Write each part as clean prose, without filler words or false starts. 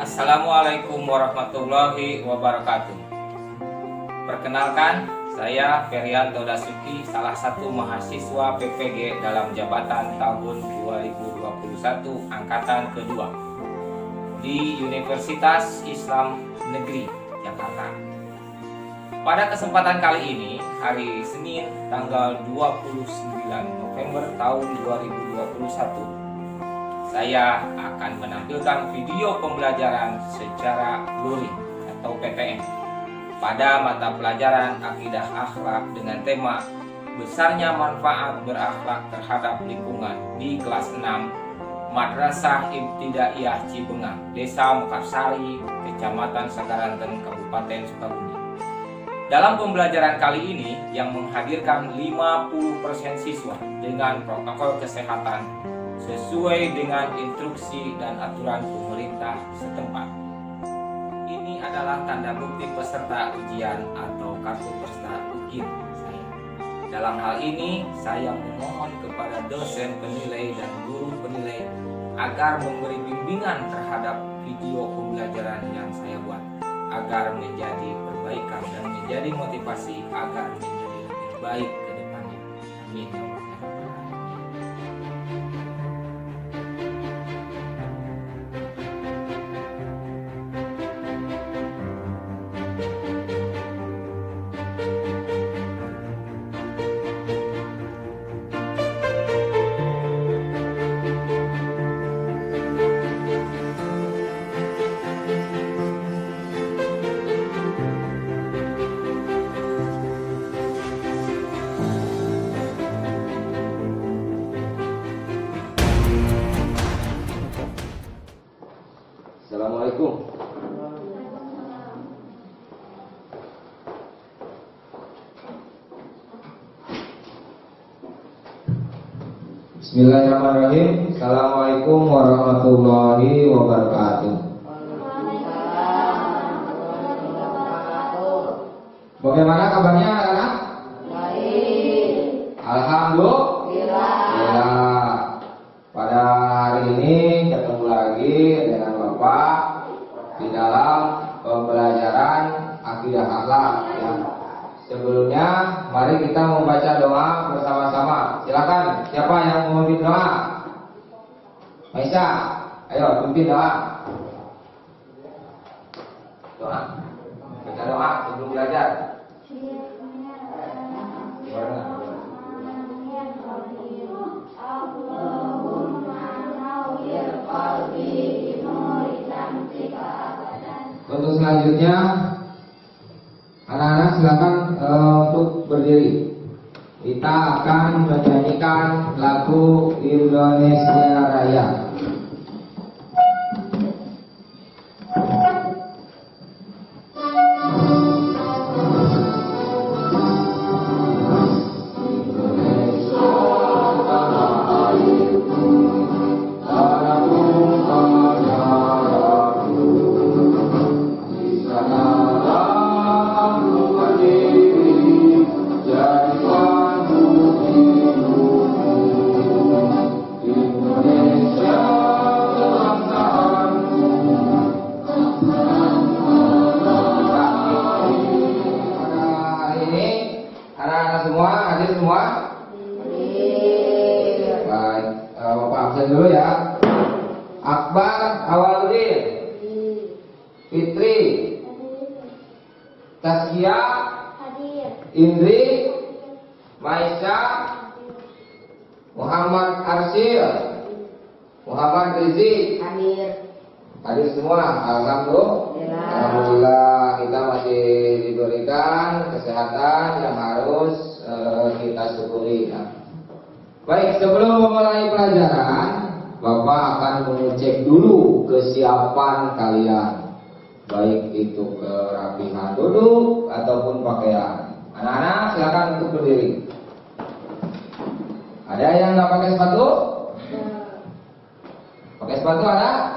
Assalamualaikum warahmatullahi wabarakatuh. Perkenalkan, saya Ferianto Dasuki, salah satu mahasiswa PPG dalam jabatan tahun 2021 angkatan kedua di Universitas Islam Negeri Jakarta. Pada kesempatan kali ini, hari Senin tanggal 29 November tahun 2021, saya akan menampilkan video pembelajaran secara luring atau PPM pada mata pelajaran Akidah Akhlak dengan tema Besarnya Manfaat Berakhlak Terhadap Lingkungan di kelas 6 Madrasah Ibtidaiyah Cibengang, Desa Mekarsari, Kecamatan Sagaranten, Kabupaten Sukabumi. Dalam pembelajaran kali ini yang menghadirkan 50% siswa dengan protokol kesehatan sesuai dengan instruksi dan aturan pemerintah setempat. Ini adalah tanda bukti peserta ujian atau kartu peserta UKIM saya. Dalam hal ini, saya memohon kepada dosen penilai dan guru penilai agar memberi bimbingan terhadap video pembelajaran yang saya buat, agar menjadi perbaikan dan menjadi motivasi agar menjadi lebih baik ke depannya. Amin ya Allah. Assalamualaikum. Bismillahirrahmanirrahim. Assalamualaikum warahmatullahi wabarakatuh. Bagaimana kabarnya anak-anak? Baik. Alhamdulillah. Ya. Pada hari ini ketemu lagi dengan Bapak di dalam pembelajaran Akidah Akhlak. Ya. Sebelumnya, mari kita membaca doa bersama-sama. Silakan, siapa yang memimpin doa? Maisa, ayo pimpin doa. Doa. Baca doa sebelum belajar. Untuk selanjutnya, anak-anak silakan untuk berdiri. Kita akan menyanyikan lagu Indonesia Raya. Dulu ya. Akbar Awaludin, Fitri, Taskia, Indri, Maisa, Muhammad Arsyil, Muhammad Rizik, hadir semua. Alhamdulillah kita masih diberikan kesehatan yang harus kita syukuri. Baik, sebelum memulai pelajaran, Bapak akan mengecek dulu kesiapan kalian, baik itu kerapihan duduk ataupun pakaian. Anak-anak silakan untuk berdiri. Ada yang nggak pakai sepatu? Pakai sepatu ada?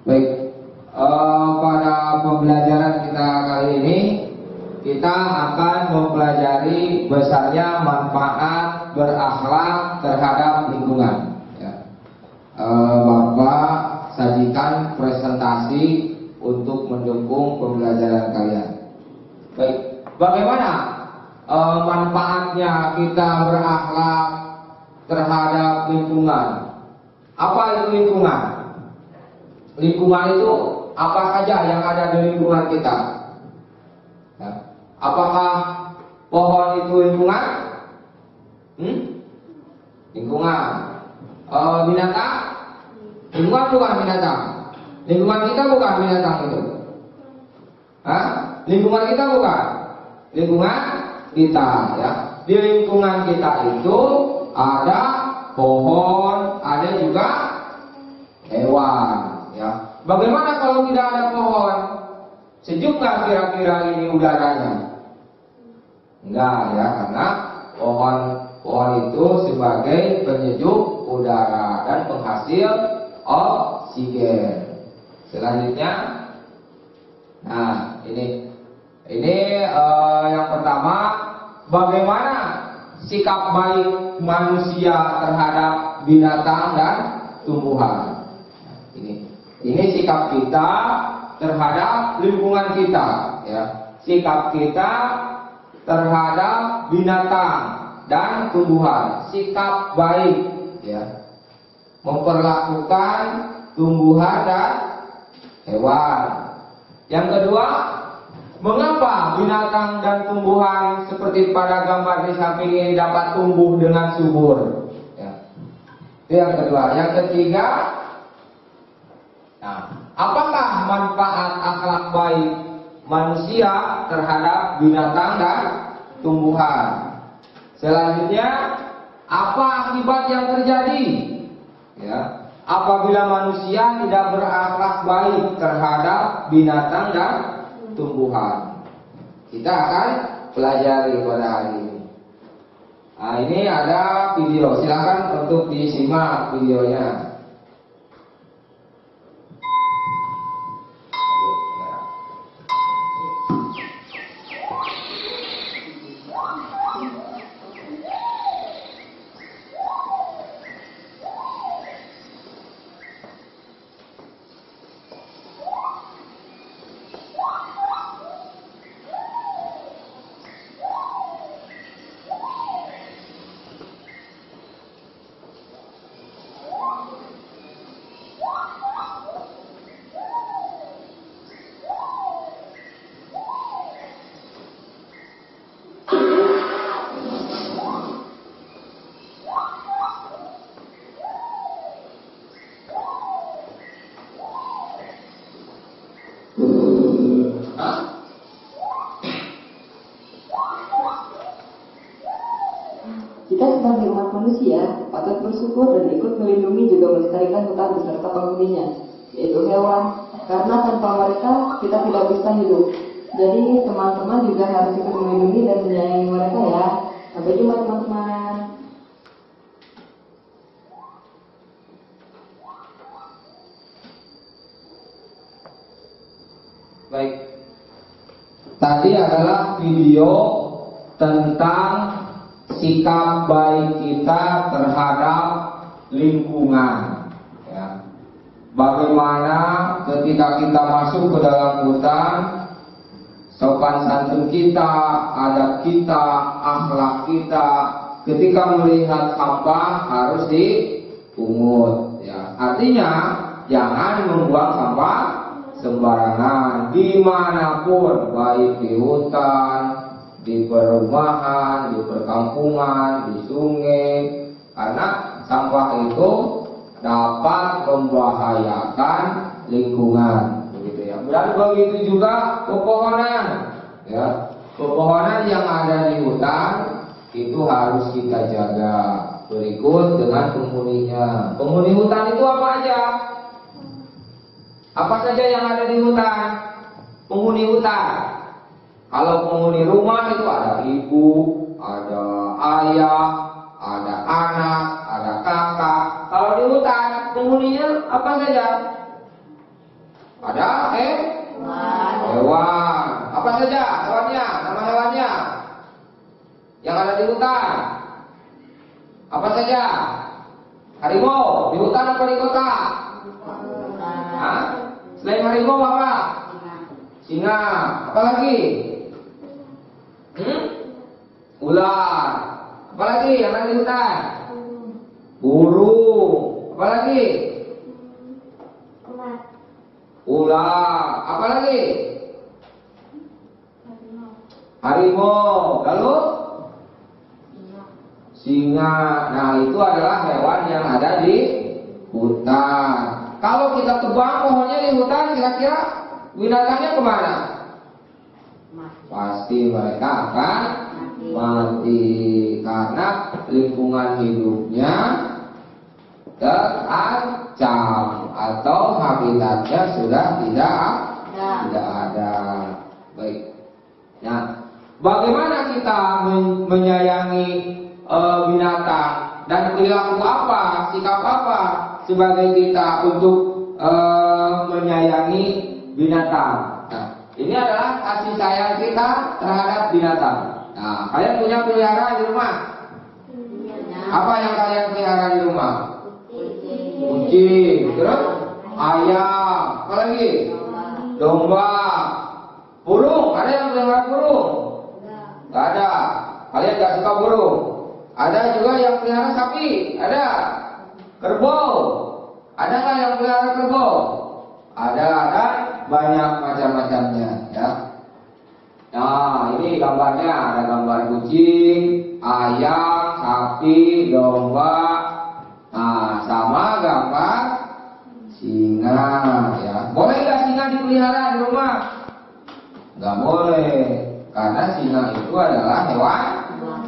Baik, pembelajaran kita kali ini kita akan mempelajari besarnya manfaat berakhlak terhadap lingkungan. Ya. Bapak sajikan presentasi untuk mendukung pembelajaran kalian. Baik, bagaimana manfaatnya kita berakhlak terhadap lingkungan? Apa itu lingkungan? Lingkungan itu apa saja yang ada di lingkungan kita? Ya. Apakah pohon itu lingkungan? Lingkungan. Binatang? Lingkungan bukan binatang. Lingkungan kita bukan binatang itu. Hah? Lingkungan kita bukan. Lingkungan kita, ya. Di lingkungan kita itu ada pohon, ada juga hewan, ya. Bagaimana kalau tidak ada pohon? Sejuk nggak kira-kira ini udaranya? Enggak, ya, karena pohon itu sebagai penyejuk udara dan penghasil oksigen. Selanjutnya, nah ini yang pertama, bagaimana sikap baik manusia terhadap binatang dan tumbuhan. Ini sikap kita terhadap lingkungan kita, ya. Sikap kita terhadap binatang dan tumbuhan, sikap baik, ya. Memperlakukan tumbuhan dan hewan. Yang kedua, mengapa binatang dan tumbuhan seperti pada gambar di samping ini dapat tumbuh dengan subur? Ya. Itu yang kedua. Yang ketiga, nah, apakah manfaat akhlak baik manusia terhadap binatang dan tumbuhan? Selanjutnya, apa akibat yang terjadi? Ya. Apabila manusia tidak berakhlak baik terhadap binatang dan tumbuhan. Kita akan pelajari pada hari ini. Nah, ini ada video. Silakan untuk disimak videonya. Kita sebagai umat manusia patut bersyukur dan ikut melindungi juga melestarikan hutan beserta penghuninya, yaitu hewan, karena tanpa mereka kita tidak bisa hidup. Jadi teman-teman juga harus ikut melindungi dan menyayangi mereka ya. Sampai jumpa teman-teman. Baik. Tadi adalah video tentang sikap baik kita terhadap lingkungan, ya. Bagaimana ketika kita masuk ke dalam hutan, sopan santun kita, adab kita, akhlak kita, ketika melihat sampah harus dipungut, ya. Artinya jangan membuang sampah sembarangan dimanapun, baik di hutan, di perumahan, di perkampungan, di sungai, karena sampah itu dapat membahayakan lingkungan, begitu ya. Dan begitu juga pepohonan, ya. Pepohonan yang ada di hutan itu harus kita jaga. Berikut dengan penghuninya. Penghuni hutan itu apa aja? Apa saja yang ada di hutan? Penghuni hutan. Kalau penghuni rumah itu ada ibu, ada ayah, ada anak, ada kakak. Kalau di hutan penghuninya apa saja? Ada hewan. Apa saja hewannya? Nama hewannya yang ada di hutan. Apa saja? Harimau di hutan apa di kota? Hah? Selain harimau apa? Singa. Apa lagi? Ular. Apa lagi yang ada di hutan? Burung. Apa lagi? Ular. Apa lagi? Harimau. Lalu? Singa. Nah, itu adalah hewan yang ada di hutan. Kalau kita tebang pohonnya di hutan, kira-kira binatangnya kemana? Pasti mereka akan mati karena lingkungan hidupnya terancam atau habitatnya sudah tidak ada. Baik. Nah, bagaimana kita menyayangi binatang dan perilaku apa, sikap apa sebagai kita untuk menyayangi binatang? Nah, ini adalah kasih sayang kita terhadap binatang. Nah, kalian punya peliharaan di rumah? Apa yang kalian pelihara di rumah? Kucing, terus ayam, apa lagi? Domba, burung. Ada yang pelihara burung? Gak ada. Kalian gak suka burung? Ada juga yang pelihara sapi? Ada. Kerbau? Ada nggak yang pelihara kerbau? Ada banyak macam-macamnya, ya. Nah, ini gambarnya, ada gambar kucing, ayam, sapi, domba. Nah, sama gambar singa, ya. Boleh nggak singa dipelihara di rumah? Nggak boleh, karena singa itu adalah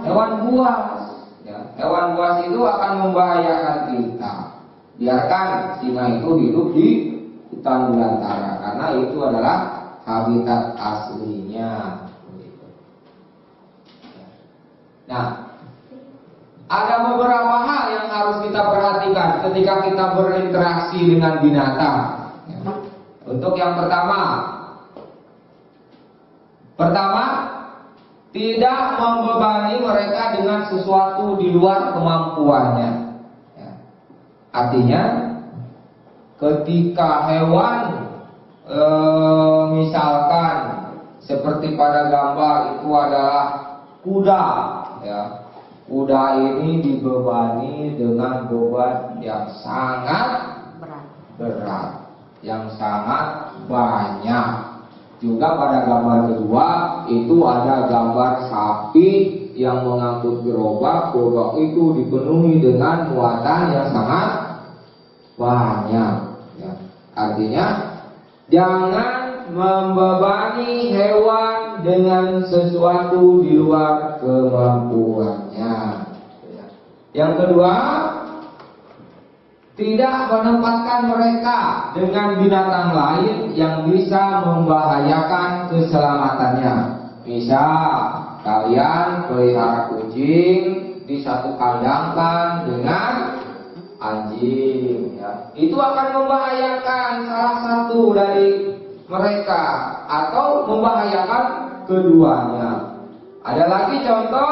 hewan buas. Ya. Hewan buas itu akan membahayakan kita. Biarkan singa itu hidup di hutan belantara, karena itu adalah habitat aslinya. Nah, ada beberapa hal yang harus kita perhatikan ketika kita berinteraksi dengan binatang. Untuk yang pertama, tidak membebani mereka dengan sesuatu di luar kemampuannya. Artinya, ketika hewan misalkan seperti pada gambar itu adalah kuda, ya. Kuda ini dibebani dengan beban yang sangat berat, yang sangat banyak. Juga pada gambar kedua itu ada gambar sapi yang mengangkut gerobak itu dipenuhi dengan muatan yang sangat banyak. Ya. Artinya jangan membebani hewan dengan sesuatu di luar kemampuannya. Yang kedua, tidak menempatkan mereka dengan binatang lain yang bisa membahayakan keselamatannya. Misal kalian pelihara kucing, disatu-kandangkan dengan anjing, ya. Itu akan membahayakan salah satu dari mereka atau membahayakan keduanya. Ada lagi contoh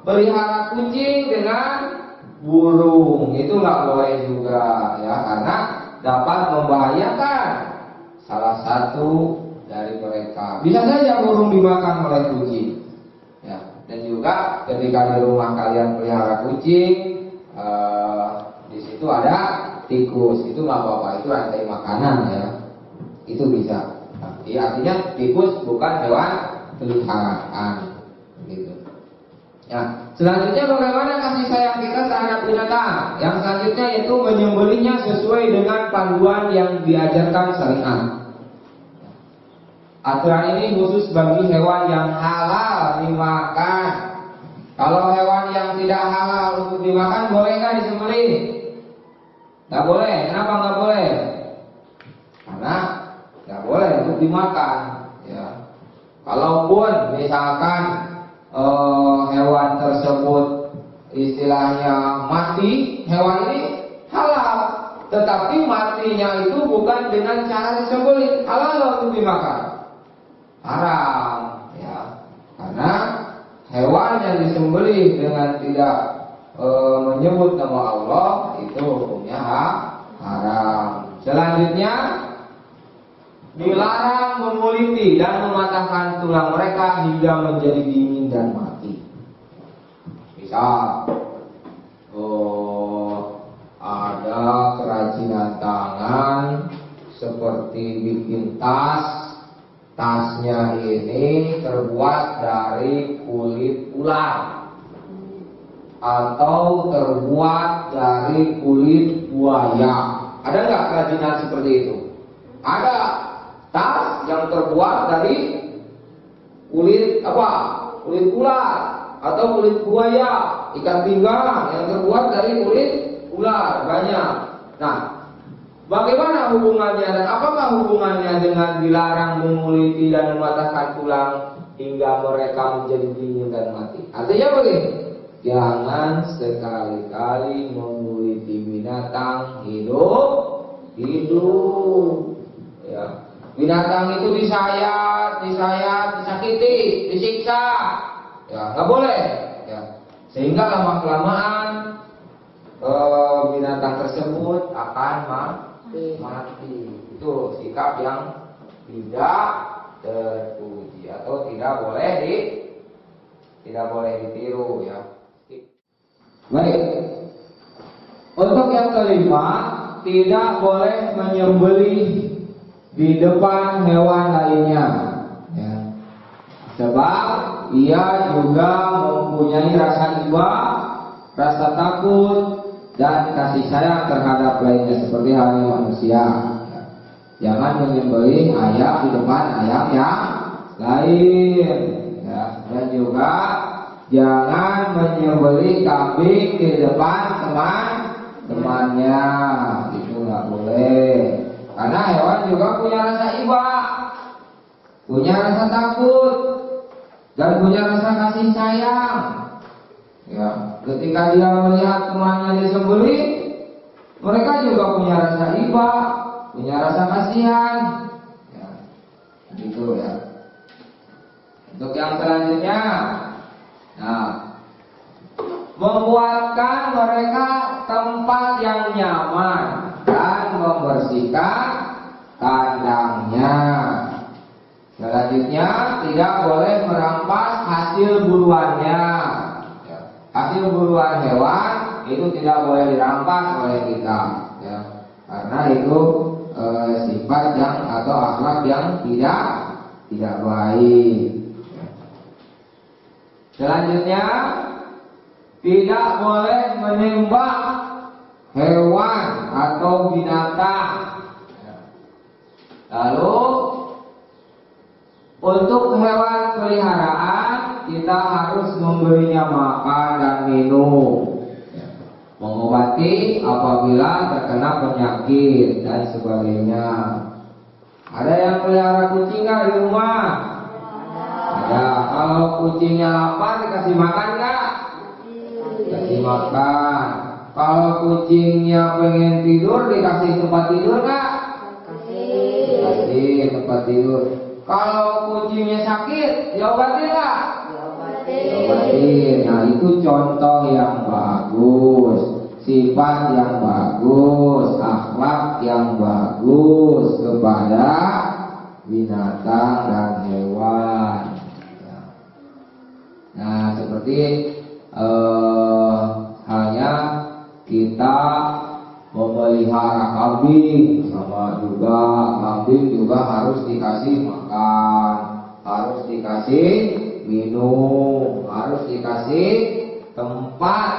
pelihara kucing dengan burung, itu nggak boleh juga, ya, karena dapat membahayakan salah satu dari mereka. Bisa saja burung dimakan oleh kucing, ya. Dan juga ketika di rumah kalian pelihara kucing, di situ ada tikus, itu nggak apa-apa, itu rantai makanan, ya. Itu bisa. Ya, artinya tikus bukan hewan peliharaan, gitu. Ya, selanjutnya bagaimana kasih sayang kita terhadap binatang? Yang selanjutnya yaitu menyembelihnya sesuai dengan panduan yang diajarkan syariat. Aturan ini khusus bagi hewan yang halal dimakan. Kalau hewan yang tidak halal untuk dimakan, boleh nggak disembelih? Nggak boleh. Kenapa nggak boleh? Karena nggak boleh untuk dimakan, ya. Kalaupun misalkan hewan tersebut istilahnya mati, hewan ini halal, tetapi matinya itu bukan dengan cara disembelih, halal untuk dimakan. haram, ya. Karena hewan yang disembelih dengan tidak menyebut nama Allah itu hukumnya haram. Selanjutnya dilarang menguliti dan mematahkan tulang mereka hingga menjadi dingin dan mati. Misal ada kerajinan tangan seperti bikin tas. Tasnya ini terbuat dari kulit ular atau terbuat dari kulit buaya. Ada nggak kerajinan seperti itu? Ada tas yang terbuat dari kulit apa? Kulit ular atau kulit buaya, ikan pinggang yang terbuat dari kulit ular, banyak. Nah, bagaimana hubungannya dan apakah hubungannya dengan dilarang menguliti dan mematahkan tulang hingga mereka menjadi dingin dan mati? Artinya begini, jangan sekali-kali menguliti binatang hidup. Ya. Binatang itu disayat, disakiti, disiksa. Ya, nggak boleh. Ya. Sehingga lama-kelamaan binatang tersebut akan mati. Itu sikap yang tidak terpuji atau tidak boleh ditiru, ya. Baik. Untuk yang kelima, tidak boleh menyembelih di depan hewan lainnya, ya. Sebab ia juga mempunyai rasa iba, rasa takut dan kasih sayang terhadap lainnya seperti halnya manusia. Jangan menyembelih ayam di depan ayam yang lain, ya. Dan juga jangan menyembelih kambing di depan teman-temannya, itu nggak boleh. Karena hewan juga punya rasa iba, punya rasa takut, dan punya rasa kasih sayang. Ya, ketika dia melihat temannya disembelih, mereka juga punya rasa iba, punya rasa kasihan. Ya, gitu ya. Untuk yang selanjutnya, nah, membuatkan mereka tempat yang nyaman dan membersihkan kandangnya. Selanjutnya, tidak boleh merampas hasil buruannya. Hasil buruan hewan itu tidak boleh dirampas oleh kita, ya. Karena itu sifat yang atau akhlak yang tidak baik. Selanjutnya, tidak boleh menembak hewan atau binatang. Lalu untuk hewan peliharaan kita harus memberinya makan dan minum, mengobati apabila terkena penyakit dan sebagainya. Ada yang pelihara kucing nggak di rumah? Ada. Kalau kucingnya lapar dikasih makan nggak? Dikasih makan. Kalau kucingnya pengen tidur dikasih tempat tidur nggak? Dikasih tempat tidur. Kalau kucingnya sakit diobatin nggak? Diobatin. Nah, itu contoh yang bagus, sifat yang bagus, akhlak yang bagus kepada binatang dan hewan. Nah, seperti halnya kita memelihara kambing, sama juga kambing juga harus dikasih makan, harus dikasih minum, harus dikasih tempat,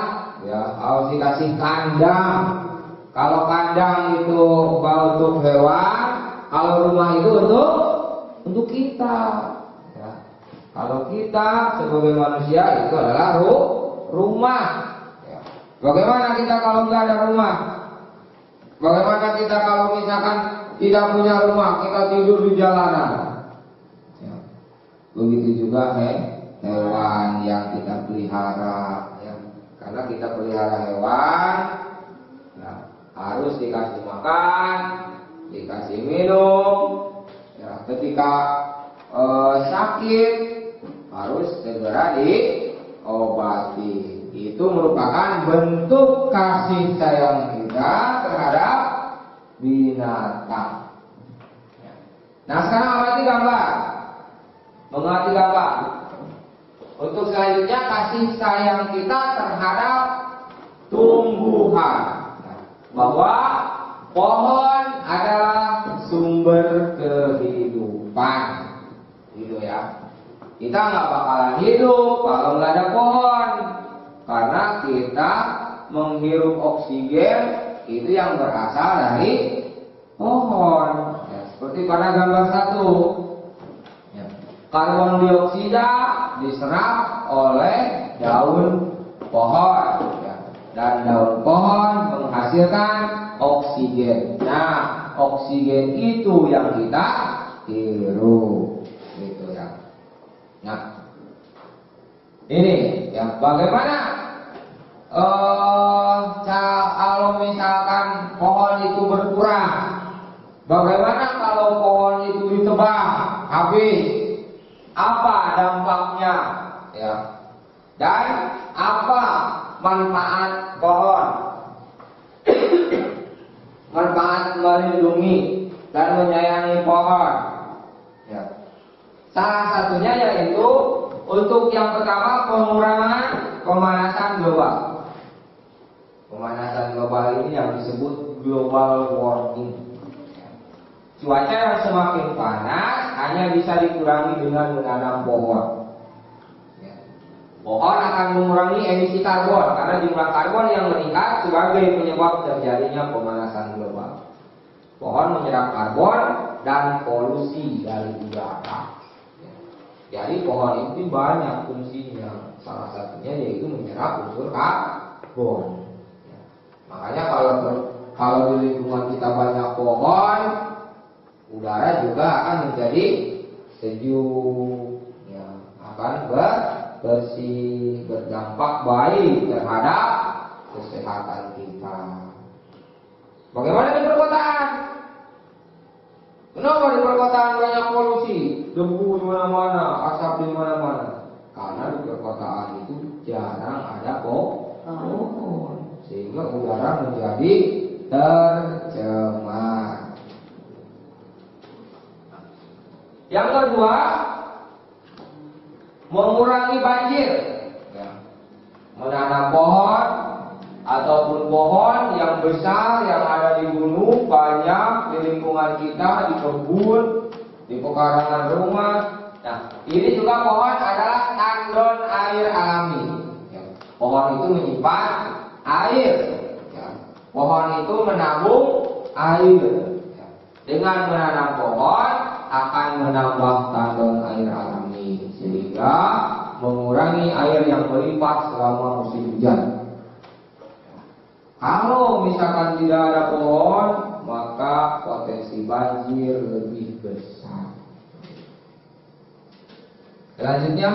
ya, harus dikasih kandang. Kalau kandang itu untuk hewan, kalau rumah itu untuk kita. Ya. Kalau kita sebagai manusia itu adalah rumah. Ya. Bagaimana kita kalau nggak ada rumah? Bagaimana kita kalau misalkan tidak punya rumah, kita tidur di jalanan? Ya. Begitu juga hewan yang kita pelihara, ya. Karena kita pelihara hewan, ya, harus dikasih makan, dikasih minum. Ya, ketika sakit harus segera diobati. Itu merupakan bentuk kasih sayang kita terhadap binatang. Nah, sekarang amati gambar. Mengamati gambar. Untuk selanjutnya kasih sayang kita terhadap tumbuhan. Bahwa pohon adalah sumber kehidupan. Gitu ya. Kita nggak bakalan hidup kalau nggak ada pohon. Karena kita menghirup oksigen itu yang berasal dari pohon. Ya, seperti pada gambar 1. Ya. Karbon dioksida diserap oleh daun pohon. Ya. Dan daun pohon menghasilkan oksigen. Nah, oksigen itu yang kita hirup. Gitu ya. Nah, ini ya, bagaimana kalau misalkan pohon itu berkurang, bagaimana kalau pohon itu ditebang habis, apa dampaknya ya, dan apa manfaat pohon? Manfaat melindungi dan menyayangi pohon ya. Salah satunya yaitu untuk yang pertama, pengurangan pemanasan global. Pemanasan global ini yang disebut global warming. Cuaca yang semakin panas hanya bisa dikurangi dengan menanam pohon. Pohon akan mengurangi emisi karbon karena jumlah karbon yang meningkat sebagai penyebab terjadinya pemanasan global. Pohon menyerap karbon dan polusi dari udara. Jadi pohon itu banyak fungsinya. Salah satunya yaitu menyerap unsur karbon. Makanya kalau di lingkungan kita banyak pohon, udara juga akan menjadi sejuk, ya, akan bersih, berdampak baik terhadap kesehatan kita. Bagaimana di perkotaan? Kenapa di perkotaan banyak polusi, debu di mana-mana, asap di mana-mana? Karena di perkotaan itu jarang ada pohon, sehingga udara menjadi tercemar. Yang kedua, mengurangi banjir. Ya. Menanam pohon ataupun pohon yang besar yang ada di gunung banyak di lingkungan kita, di kebun, di pekarangan rumah. Nah, ini juga pohon adalah tandon air alami. Ya. Pohon itu menyimpan air. Ya. Pohon itu menabung air. Ya. Dengan menanam pohon akan menambah tandon air alami sehingga mengurangi air yang melimpah selama musim hujan. Kalau misalkan tidak ada pohon, maka potensi banjir lebih besar. Selanjutnya,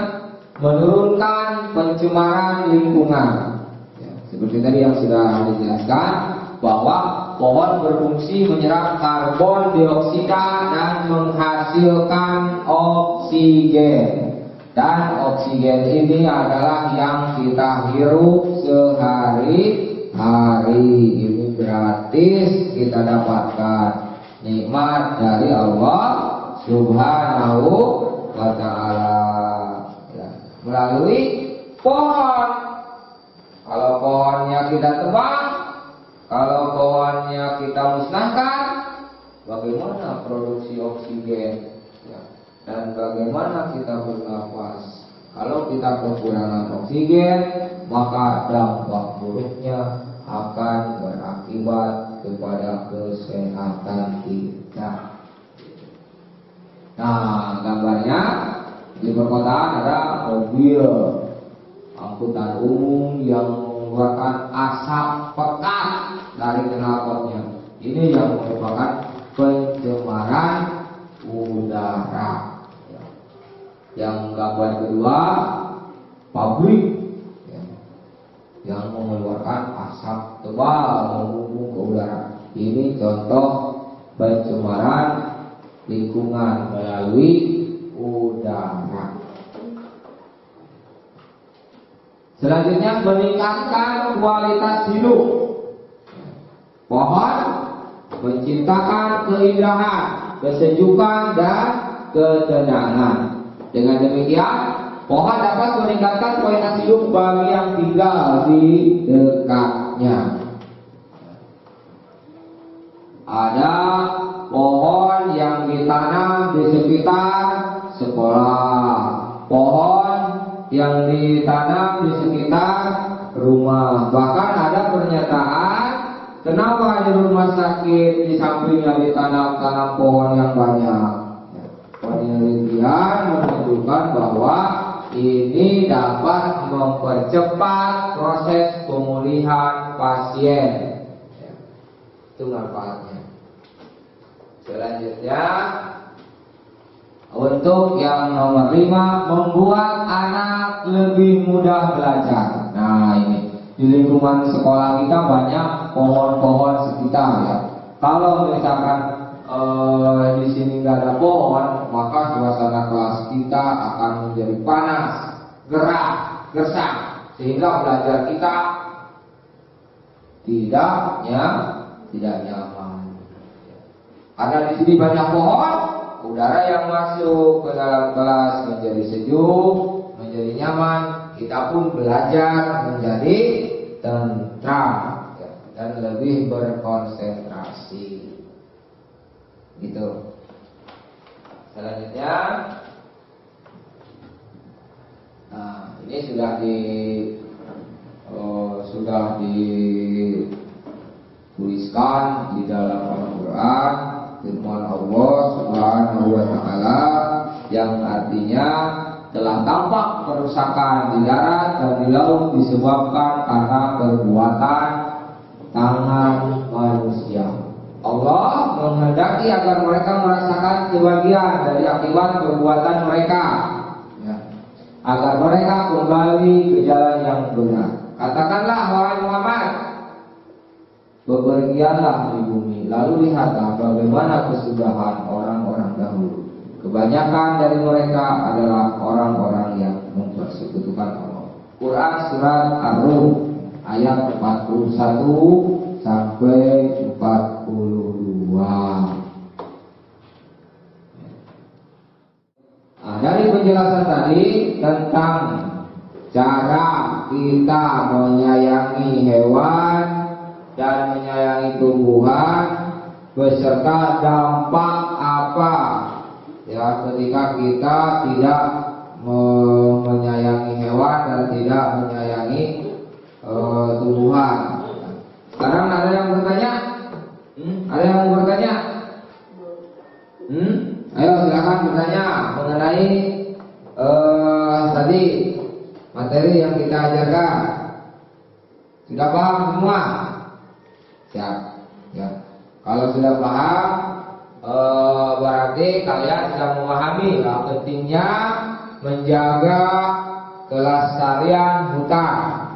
menurunkan pencemaran lingkungan. Ya, seperti tadi yang sudah dijelaskan, bahwa pohon berfungsi menyerap karbon dioksida dan menghasilkan oksigen. Dan oksigen ini adalah yang kita hirup sehari-hari. Ini gratis kita dapatkan, nikmat dari Allah Subhanahu wa ta'ala ya, melalui pohon. Kalau pohonnya kita tebang, kalau pohonnya kita musnahkan, bagaimana produksi oksigen ya, dan bagaimana kita bernafas? Kalau kita kekurangan oksigen, maka dampak buruknya akan berakibat kepada kesehatan kita. Nah, gambarnya di perkotaan ada mobil angkutan umum yang mengeluarkan asap pekat dari knalpotnya. Ini yang merupakan pencemaran udara. Yang gambar kedua, pabrik ya, yang mengeluarkan asap tebal membumbung ke udara. Ini contoh pencemaran lingkungan melalui udara. Selanjutnya meningkatkan kualitas hidup. Pohon menciptakan keindahan, kesejukan dan ketenangan. Dengan demikian, pohon dapat meningkatkan kualitas hidup bagi yang tinggal di dekatnya. Ada pohon yang ditanam di sekitar sekolah, pohon yang ditanam di sekitar rumah. Bahkan ada pernyataan, kenapa di rumah sakit di sampingnya ditanam pohon yang banyak. Penelitian menunjukkan bahwa ini dapat mempercepat proses pemulihan pasien. Itu manfaatnya. Selanjutnya, untuk yang nomor 5, membuat anak lebih mudah belajar. Nah, ini di lingkungan sekolah kita banyak pohon-pohon sekitar ya. Kalau misalkan di sini nggak ada pohon, maka suasana kelas kita akan menjadi panas, gerah, gersang, sehingga belajar kita tidak nyaman. Karena di sini banyak pohon, udara yang masuk ke dalam kelas menjadi sejuk, menjadi nyaman. Kita pun belajar menjadi tentram dan lebih berkonsentrasi. Gitu. Selanjutnya, nah ini sudah dituliskan di dalam Al-Quran, firman Allah Subhanahu wa Ta'ala, yang artinya telah tampak kerusakan di darat dan di laut disebabkan karena perbuatan tangan manusia. Allah menghendaki agar mereka merasakan kebahagiaan dari akibat perbuatan mereka, ya, agar mereka kembali ke jalan yang benar. Katakanlah, wahai Muhammad, bepergianlah di bumi, lalu lihatlah bagaimana kesudahan orang-orang dahulu. Kebanyakan dari mereka adalah orang-orang yang mempersekutukan Allah. Quran surat Ar-Rum ayat 41 sampai 42. Nah, dari penjelasan tadi tentang cara kita menyayangi hewan dan menyayangi tumbuhan beserta dampak apa ya ketika kita tidak menyayangi hewan dan tidak menyayangi tumbuhan. Sekarang ada yang bertanya? Ada yang mau bertanya? Ayo silakan bertanya mengenai tadi materi yang kita ajarkan. Sudah paham semua? Siap. Ya. Kalau sudah paham, berarti kalian sudah memahami pentingnya menjaga kelestarian hutan.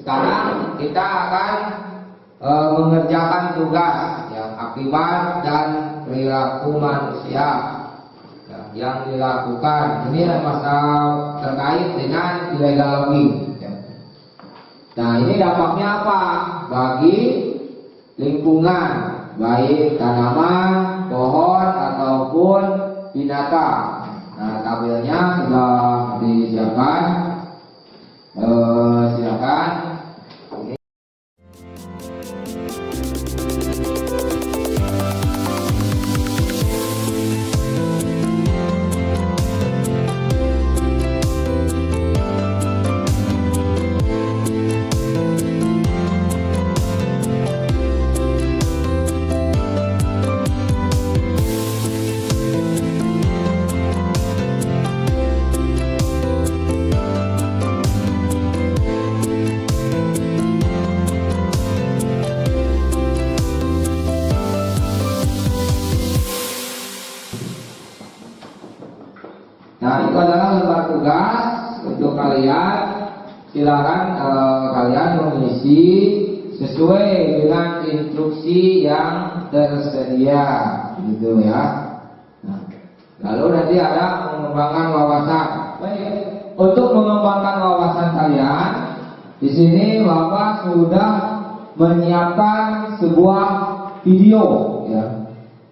Sekarang kita akan mengerjakan tugas yang akibat dan perilaku manusia yang dilakukan. Ini masalah terkait dengan illegal logging. Nah, ini dampaknya apa bagi lingkungan, baik tanaman, pohon ataupun binatang. Nah, tabelnya sudah disiapkan. Silakan. Nah, itu adalah lembar tugas untuk kalian. Silakan kalian mengisi sesuai dengan instruksi yang tersedia, gitu ya. Nah, Lalu nanti ada mengembangkan wawasan. Baik, untuk mengembangkan wawasan kalian, di sini Bapak sudah menyiapkan sebuah video, ya.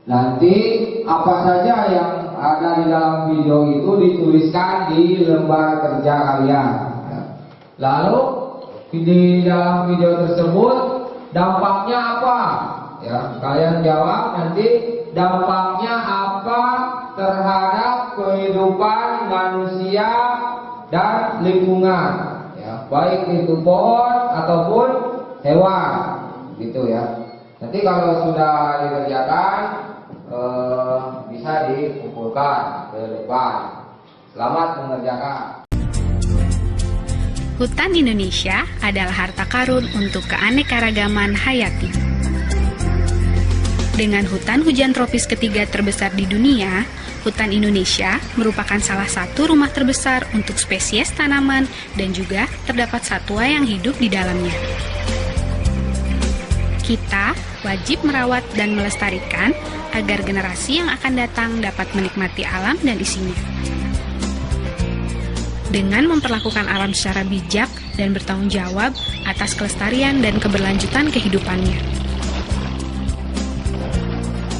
Nanti apa saja yang ada di dalam video itu dituliskan di lembar kerja kalian. Ya. Lalu di dalam video tersebut dampaknya apa? Ya, kalian jawab nanti dampaknya apa terhadap kehidupan manusia dan lingkungan, ya, baik itu pohon ataupun hewan, gitu ya. Nanti kalau sudah dikerjakan bisa dikumpulkan ke depan. Selamat mengerjakan. Hutan Indonesia adalah harta karun untuk keanekaragaman hayati. Dengan hutan hujan tropis ketiga terbesar di dunia, hutan Indonesia merupakan salah satu rumah terbesar untuk spesies tanaman dan juga terdapat satwa yang hidup di dalamnya. Kita wajib merawat dan melestarikan agar generasi yang akan datang dapat menikmati alam dan isinya. Dengan memperlakukan alam secara bijak dan bertanggung jawab atas kelestarian dan keberlanjutan kehidupannya.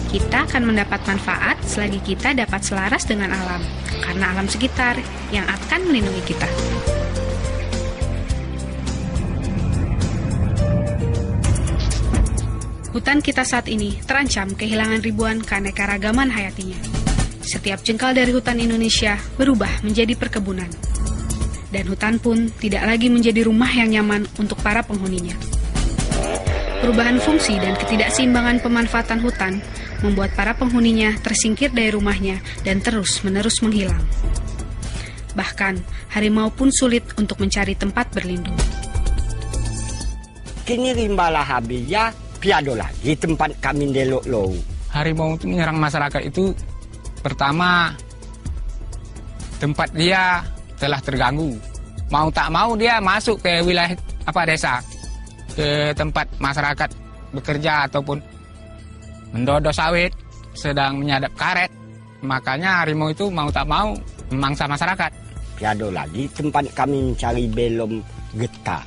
Kita akan mendapat manfaat selagi kita dapat selaras dengan alam, karena alam sekitar yang akan melindungi kita. Hutan kita saat ini terancam kehilangan ribuan keanekaragaman hayatinya. Setiap jengkal dari hutan Indonesia berubah menjadi perkebunan. Dan hutan pun tidak lagi menjadi rumah yang nyaman untuk para penghuninya. Perubahan fungsi dan ketidakseimbangan pemanfaatan hutan membuat para penghuninya tersingkir dari rumahnya dan terus-menerus menghilang. Bahkan, harimau pun sulit untuk mencari tempat berlindung. Kini rimbalah habis ya, piado lagi tempat kami delok low. Harimau itu menyerang masyarakat itu pertama tempat dia telah terganggu. Mau tak mau dia masuk ke wilayah desa, ke tempat masyarakat bekerja ataupun mendodo sawit, sedang menyadap karet. Makanya harimau itu mau tak mau memangsa masyarakat. Piado lagi tempat kami mencari belum getah.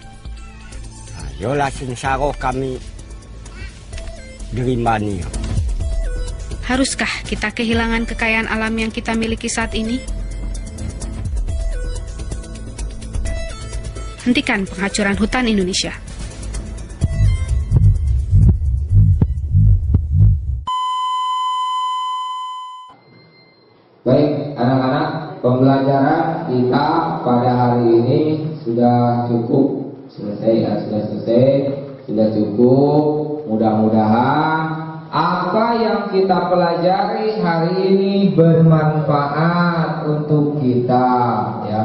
Ayolah sengsara kami dirimbani. Haruskah kita kehilangan kekayaan alam yang kita miliki saat ini? Hentikan penghancuran hutan Indonesia. Baik, anak-anak, pembelajaran kita pada hari ini sudah cukup selesai ya, sudah cukup. Mudah-mudahan apa yang kita pelajari hari ini bermanfaat untuk kita, ya.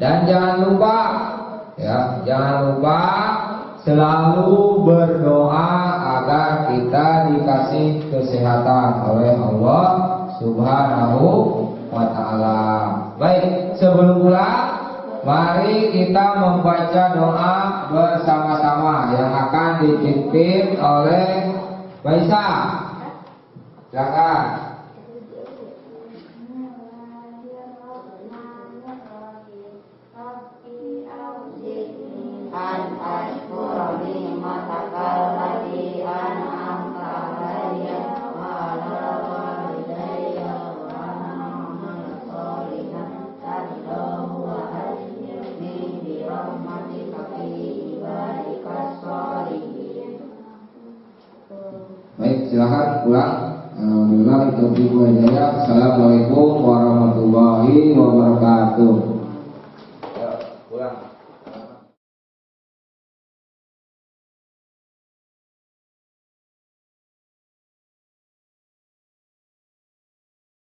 Dan jangan lupa, ya, selalu berdoa agar kita dikasih kesehatan oleh Allah Subhanahu wa ta'ala. Baik, sebelum pulang, mari kita membaca doa bersama-sama yang akan dipimpin oleh Baisa. Silakan. Baik, silakan pulang. Alhamdulillah, itu Assalamualaikum warahmatullahi wabarakatuh.